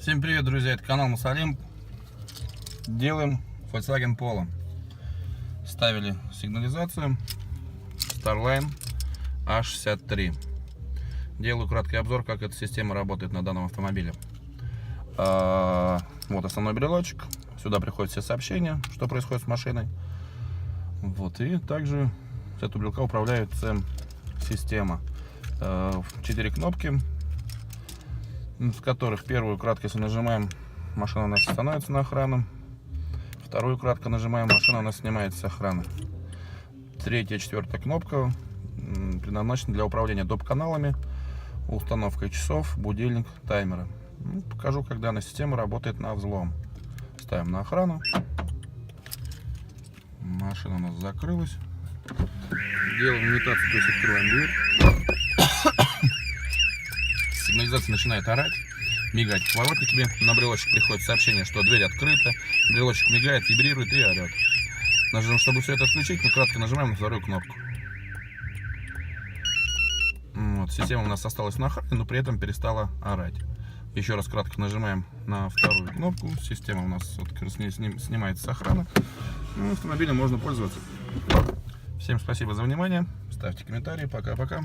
Всем привет, друзья, это канал Мусалим. Делаем Volkswagen Polo. Ставили сигнализацию Starline A63. Делаю краткий обзор, как эта система работает на данном автомобиле. Вот основной брелочек. Сюда приходят все сообщения, что происходит с машиной. Вот, и также с этого брелка управляется система. 4 кнопки, в которых первую кратко, если нажимаем, машина у нас становится на охрану. Вторую кратко нажимаем, машина у нас снимается с охраны. Третья, четвертая кнопка предназначена для управления доп-каналами, установкой часов, будильник, таймера. Покажу, как данная система работает на взлом. Ставим на охрану. Машина у нас закрылась. Делаем имитацию, то есть открываем дверь. Сигнализация начинает орать, мигать поворотниками. На брелочек приходит сообщение, что дверь открыта. Брелочек мигает, вибрирует и орет. Чтобы все это отключить, мы кратко нажимаем на вторую кнопку. Вот, система у нас осталась на охране, но при этом перестала орать. Еще раз кратко нажимаем на вторую кнопку. Система у нас снимается с охраны. Автомобилем можно пользоваться. Всем спасибо за внимание. Ставьте комментарии. Пока-пока.